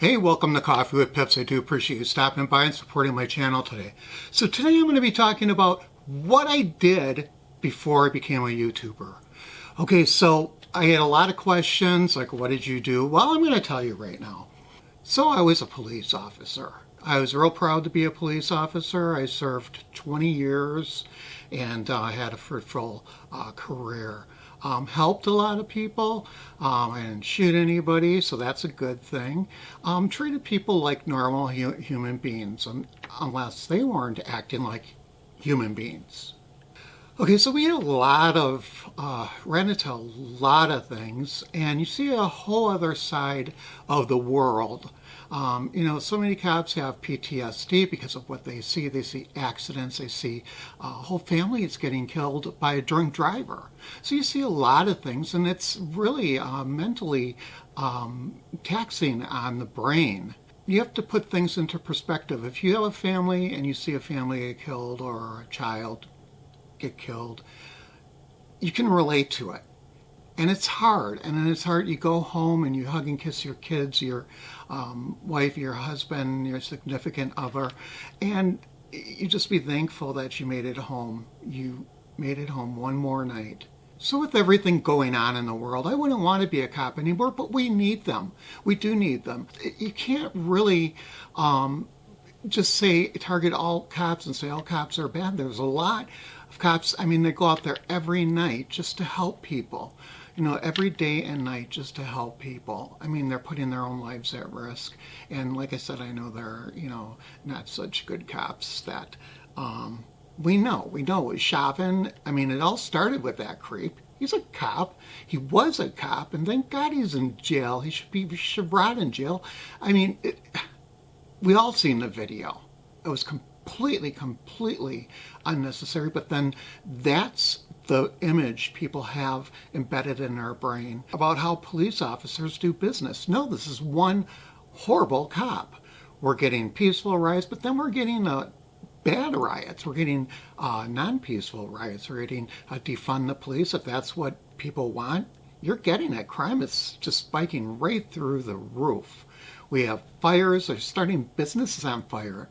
Hey, welcome to Coffee with Pips. I do appreciate you stopping by and supporting my channel today. So today I'm going to be talking about what I did before I became a YouTuber. Okay, so I had a lot of questions like, what did you do? Well, I'm going to tell you right now. So I was a police officer. I was real proud to be a police officer. I served 20 years and had a fruitful career. Helped a lot of people. I didn't shoot anybody, so that's a good thing. Treated people like normal human beings, unless they weren't acting like human beings. Okay, so we had ran into a lot of things, and you see a whole other side of the world. So many cops have PTSD because of what they see. They see accidents, they see whole families getting killed by a drunk driver. So you see a lot of things, and it's really mentally taxing on the brain. You have to put things into perspective. If you have a family and you see a family get killed or a child get killed, you can relate to it. And it's hard. And then it's hard. You go home and you hug and kiss your kids, your wife, your husband, your significant other, and you just be thankful that you made it home. You made it home one more night. So with everything going on in the world, I wouldn't want to be a cop anymore, but we need them. We do need them. You can't really just say target all cops and say all cops are bad. There's a lot of cops. I mean, they go out there every night just to help people. Every day and night just to help people. I mean, they're putting their own lives at risk. And like I said, I know they're, not such good cops that we know it was Chauvin. I mean, it all started with that creep. He's a cop. He was a cop, and thank God he's in jail. He should rot in jail. I mean, we all seen the video. It was completely unnecessary, but then that's the image people have embedded in their brain about how police officers do business. No, this is one horrible cop. We're getting peaceful riots, but then we're getting bad riots. We're getting non-peaceful riots. We're getting defund the police. If that's what people want, you're getting it. Crime is just spiking right through the roof. We have fires. They're starting businesses on fire.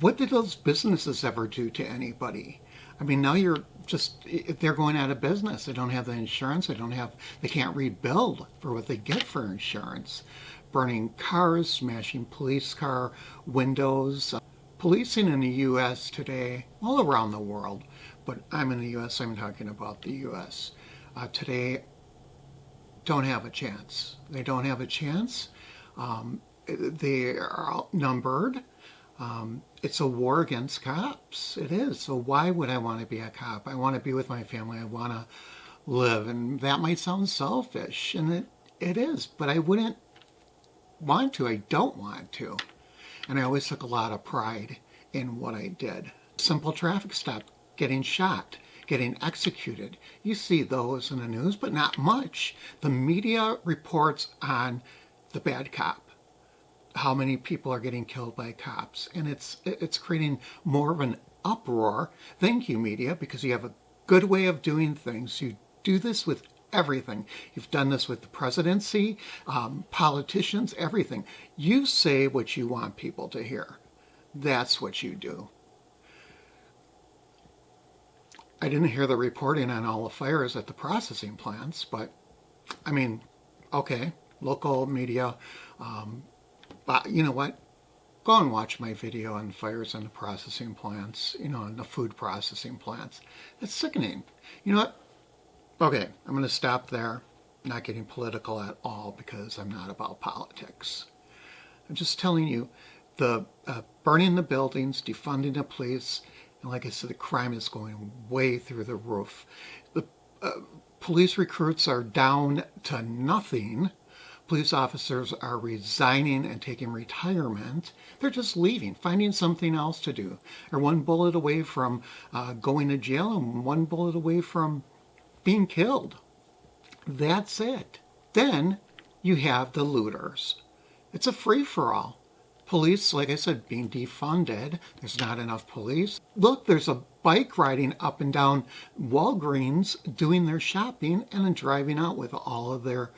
What did those businesses ever do to anybody? I mean, now they're going out of business. They don't have the insurance. They can't rebuild for what they get for insurance. Burning cars, smashing police car windows. Policing in the U.S. today, all around the world, but I'm in the U.S., I'm talking about the U.S. Today, don't have a chance. They don't have a chance. They are outnumbered. It's a war against cops. It is. So why would I want to be a cop? I want to be with my family. I want to live. And that might sound selfish, and it is, but I wouldn't want to. I don't want to. And I always took a lot of pride in what I did. Simple traffic stop, getting shot, getting executed. You see those in the news, but not much. The media reports on the bad cop, how many people are getting killed by cops. And it's creating more of an uproar. Thank you, media, because you have a good way of doing things. You do this with everything. You've done this with the presidency, politicians, everything. You say what you want people to hear. That's what you do. I didn't hear the reporting on all the fires at the processing plants, but I mean, okay, local media, but you know what? Go and watch my video on fires in the processing plants, in the food processing plants. It's sickening. You know what? Okay, I'm going to stop there. I'm not getting political at all because I'm not about politics. I'm just telling you, the burning the buildings, defunding the police, and like I said, the crime is going way through the roof. The police recruits are down to nothing. Police officers are resigning and taking retirement. They're just leaving, finding something else to do. They're one bullet away from going to jail and one bullet away from being killed. That's it. Then you have the looters. It's a free-for-all. Police, like I said, being defunded. There's not enough police. Look, there's a bike riding up and down Walgreens doing their shopping and then driving out with all of their,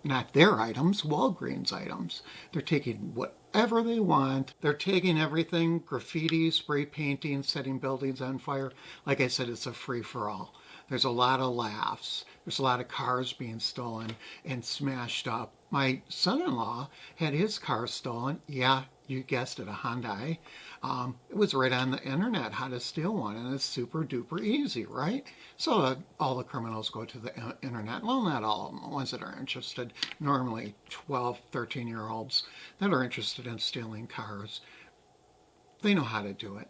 not their items, Walgreens items. They're taking whatever they want. They're taking everything, graffiti, spray painting, setting buildings on fire. Like I said, it's a free-for-all. There's a lot of laughs. There's a lot of cars being stolen and smashed up. My son-in-law had his car stolen. Yeah, you guessed it, a Hyundai. It was right on the internet how to steal one, and it's super duper easy, right? So all the criminals go to the internet. Well, not all of them. The ones that are interested, normally 12, 13-year-olds that are interested in stealing cars, they know how to do it.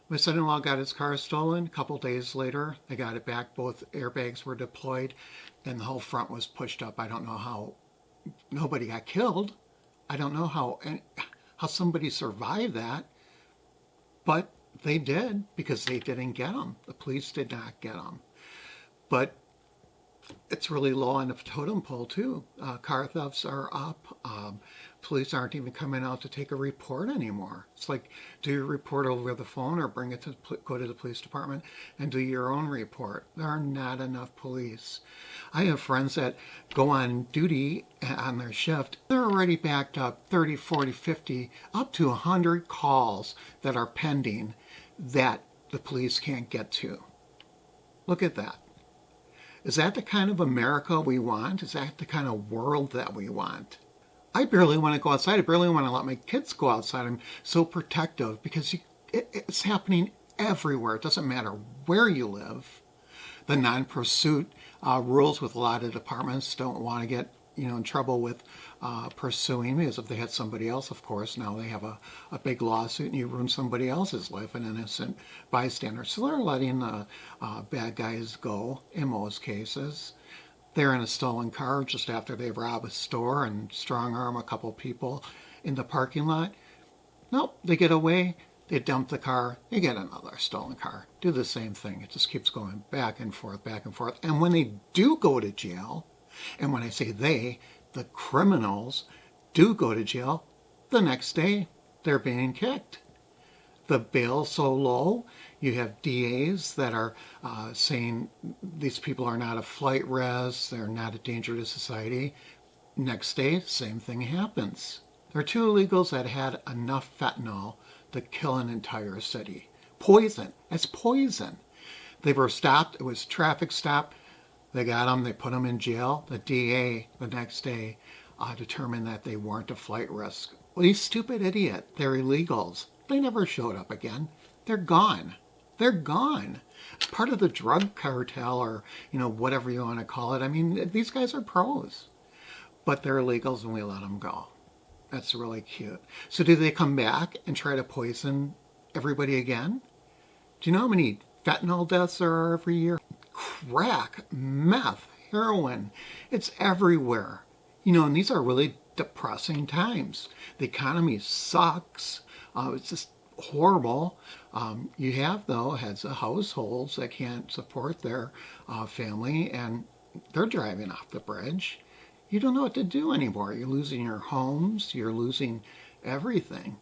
My son-in-law got his car stolen. A couple days later, they got it back. Both airbags were deployed, and the whole front was pushed up. I don't know how nobody got killed. I don't know how somebody survived that, but they did because they didn't get them. The police did not get them. But it's really low on the totem pole too. Car thefts are up. Police aren't even coming out to take a report anymore. It's like, do your report over the phone or bring it to go to the police department and do your own report. There are not enough police. I have friends that go on duty on their shift. They're already backed up 30, 40, 50, up to 100 calls that are pending that the police can't get to. Look at that. Is that the kind of America we want? Is that the kind of world that we want? I barely want to go outside. I barely want to let my kids go outside. I'm so protective because it's happening everywhere. It doesn't matter where you live. The non-pursuit rules with a lot of departments don't want to get in trouble with pursuing, because if they had somebody else, of course, now they have a big lawsuit and you ruin somebody else's life, an innocent bystander. So they're letting the bad guys go in most cases. They're in a stolen car just after they rob a store and strong arm a couple people in the parking lot. Nope, they get away, they dump the car, they get another stolen car. Do the same thing. It just keeps going back and forth, back and forth. And when they do go to jail, and when I say they, the criminals do go to jail, the next day they're being kicked. The bail's so low, you have DAs that are saying these people are not a flight risk, they're not a danger to society. Next day, same thing happens. There are two illegals that had enough fentanyl to kill an entire city. Poison. That's poison. They were stopped. It was a traffic stop. They got them. They put them in jail. The DA, the next day, determined that they weren't a flight risk. Well, you stupid idiot. They're illegals. They never showed up again. They're gone. They're gone. Part of the drug cartel, or whatever you want to call it. I mean, these guys are pros, but they're illegals and we let them go. That's really cute. So do they come back and try to poison everybody again? Do you know how many fentanyl deaths there are every year? Crack, meth, heroin. It's everywhere. And these are really depressing times. The economy sucks. It's just horrible. You have, though, heads of households that can't support their family, and they're driving off the bridge. You don't know what to do anymore. You're losing your homes. You're losing everything.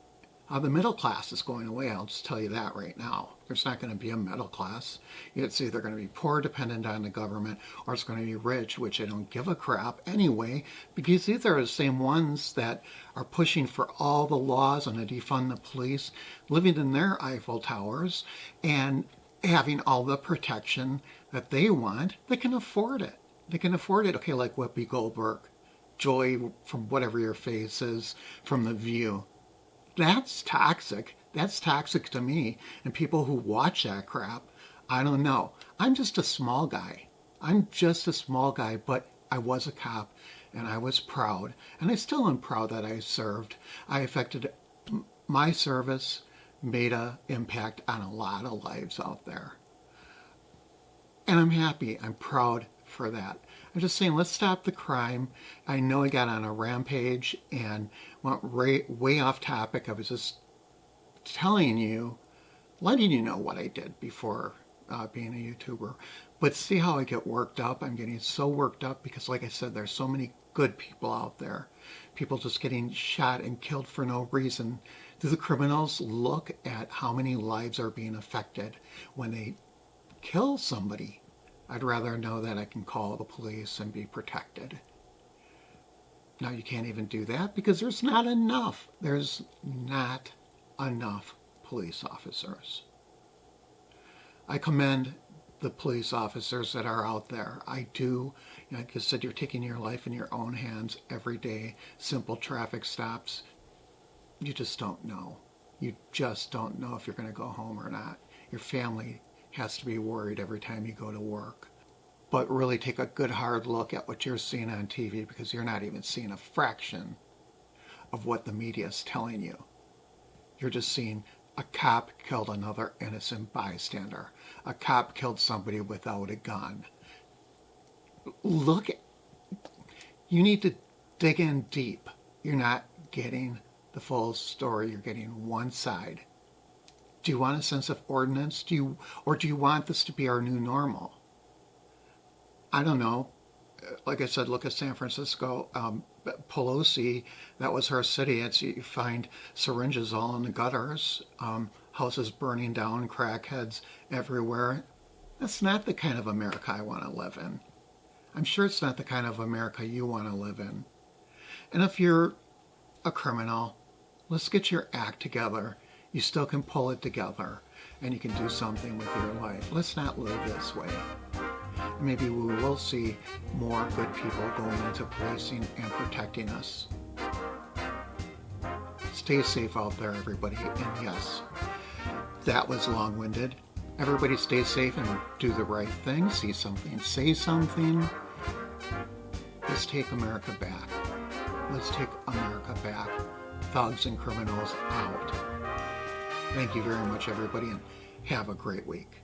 The middle class is going away. I'll just tell you that right now. There's not going to be a middle class. It's either going to be poor, dependent on the government, or it's going to be rich, which I don't give a crap anyway, because these are the same ones that are pushing for all the laws on to defund the police, living in their Eiffel Towers, and having all the protection that they want. They can afford it. They can afford it. Okay, like Whoopi Goldberg, Joy from whatever your face is, from The View. That's toxic. That's toxic to me. And people who watch that crap, I don't know. I'm just a small guy. But I was a cop and I was proud. And I still am proud that I served. I affected my service, made an impact on a lot of lives out there. And I'm happy. I'm proud for that. I'm just saying, let's stop the crime. I know I got on a rampage and went way off topic. I was just telling you, letting you know what I did before being a YouTuber. But see how I get worked up? I'm getting so worked up because, like I said, there's so many good people out there. people just getting shot and killed for no reason. Do the criminals look at how many lives are being affected when they kill somebody? I'd rather know that I can call the police and be protected. Now you can't even do that because there's not enough. There's not enough police officers. I commend the police officers that are out there. I do. Like I said, you're taking your life in your own hands every day. Simple traffic stops. You just don't know. You just don't know if you're going to go home or not. Your family has to be worried every time you go to work. But really take a good hard look at what you're seeing on TV, because you're not even seeing a fraction of what the media is telling you. You're just seeing a cop killed another innocent bystander. A cop killed somebody without a gun. Look, you need to dig in deep. You're not getting the full story. You're getting one side. Do you want a sense of ordinance? Or do you want this to be our new normal? I don't know. Like I said, look at San Francisco. Pelosi, that was her city. You find syringes all in the gutters, houses burning down, crackheads everywhere. That's not the kind of America I want to live in. I'm sure it's not the kind of America you want to live in. And if you're a criminal, let's get your act together. You still can pull it together, and you can do something with your life. Let's not live this way. Maybe we will see more good people going into policing and protecting us. Stay safe out there, everybody. And yes, that was long-winded. Everybody stay safe and do the right thing. See something, say something. Let's take America back. Let's take America back. Thugs and criminals out. Thank you very much, everybody, and have a great week.